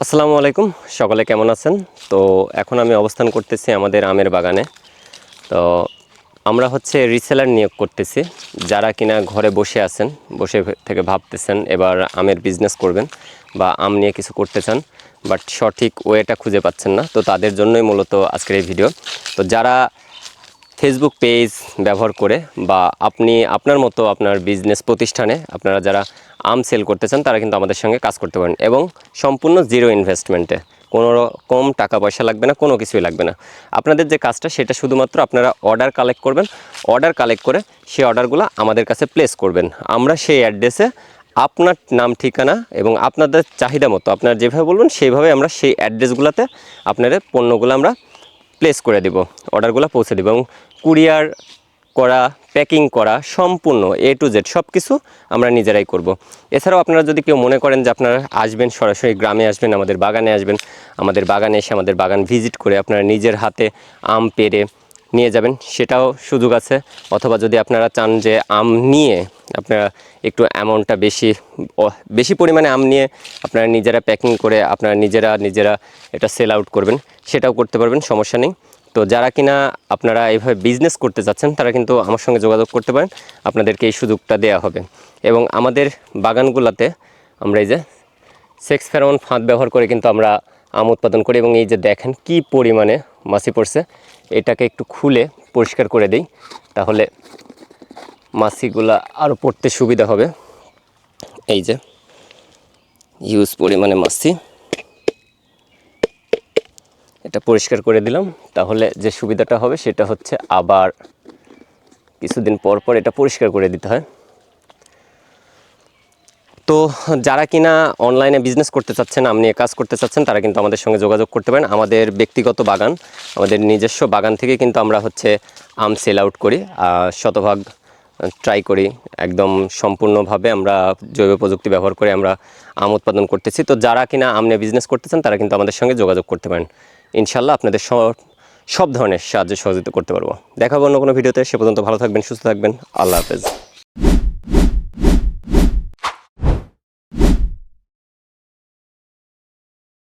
আসসালামু আলাইকুম, সকলে কেমন আছেন? তো এখন আমি অবস্থান করতেছি আমাদের আমের বাগানে। তো আমরা রিসেলার নিয়োগ করতেছি, যারা কিনা ঘরে বসে আছেন, বসে থেকে ভাবতেছেন এবার আমের বিজনেস করবেন বা আম নিয়ে কিছু করতে চান, বাট সঠিক ওয়েটা খুঁজে পাচ্ছেন না। তো তাদের জন্যই মূলত আজকের এই ভিডিও। তো যারা ফেসবুক পেজ ব্যবহার করে বা আপনি আপনার মতো আপনার বিজনেস প্রতিষ্ঠানে আপনারা যারা আম সেল করতে চান, তারা কিন্তু আমাদের সঙ্গে কাজ করতে পারেন এবং সম্পূর্ণ জিরো ইনভেস্টমেন্টে, কোনো রকম টাকা পয়সা লাগবে না, কোনো কিছুই লাগবে না। আপনাদের যে কাজটা সেটা শুধুমাত্র আপনারা অর্ডার কালেক্ট করবেন। অর্ডার কালেক্ট করে সেই অর্ডারগুলো আমাদের কাছে প্লেস করবেন। আমরা সেই অ্যাড্রেসে আপনার নাম ঠিকানা এবং আপনাদের চাহিদা মতো আপনারা যেভাবে বলবেন সেইভাবে আমরা সেই অ্যাড্রেসগুলোতে আপনাদের পণ্যগুলো আমরা প্লেস করে দেব, অর্ডারগুলো পৌঁছে দেব এবং কুরিয়ার করা, প্যাকিং করা, সম্পূর্ণ A to Z সব কিছু আমরা নিজেরাই করব। এছাড়াও আপনারা যদি কেউ মনে করেন যে আপনারা আসবেন, সরাসরি গ্রামে আসবেন, আমাদের বাগানে আসবেন, আমাদের বাগানে এসে আমাদের বাগান ভিজিট করে আপনারা নিজের হাতে আম পেড়ে নিয়ে যাবেন, সেটাও সুযোগ আছে। অথবা যদি আপনারা চান যে আম নিয়ে আপনারা একটু অ্যামাউন্টটা বেশি পরিমাণে আম নিয়ে আপনারা নিজেরা প্যাকিং করে আপনারা নিজেরা এটা সেল আউট করবেন, সেটাও করতে পারবেন, সমস্যা নেই। তো যারা কিনা আপনারা এইভাবে বিজনেস করতে চাচ্ছেন, তারা কিন্তু আমার সঙ্গে যোগাযোগ করতে পারেন, আপনাদেরকে এই সুযোগটা দেওয়া হবে। এবং আমাদের বাগানগুলোতে আমরা এই যে সেক্স ফেরোমন ফাঁদ ব্যবহার করে কিন্তু আমরা আম উৎপাদন করি। এবং এই যে দেখেন কি পরিমাণে মাছি পড়ছে, এটাকে একটু খুলে পরিষ্কার করে দিই, তাহলে মাছিগুলা আরও পড়তে সুবিধা হবে। এই যে হিউজ পরিমাণে মাছি, এটা পরিষ্কার করে দিলাম। তাহলে যে সুবিধাটা হবে সেটা হচ্ছে আবার কিছুদিন পর পর এটা পরিষ্কার করে দিতে হয়। তো যারা কিনা অনলাইনে বিজনেস করতে চাচ্ছেন, আম নিয়ে কাজ করতে চাচ্ছেন, তারা কিন্তু আমাদের সঙ্গে যোগাযোগ করতে পারেন। আমাদের ব্যক্তিগত বাগান, আমাদের নিজস্ব বাগান থেকে কিন্তু আমরা আম সেল আউট করি, শতভাগ ট্রাই করি, একদম সম্পূর্ণভাবে আমরা জৈব প্রযুক্তি ব্যবহার করে আমরা আম উৎপাদন করতেছি। তো যারা কিনা আম নিয়ে বিজনেস করতে চান, তারা কিন্তু আমাদের সঙ্গে যোগাযোগ করতে পারেন। ইনশাল্লাহ আপনাদের সব ধরনের সাহায্য সহযোগিতা করতে পারবো। দেখাবো অন্য কোনো ভিডিওতে। সে পর্যন্ত ভালো থাকবেন, সুস্থ থাকবেন। আল্লাহ হাফেজ।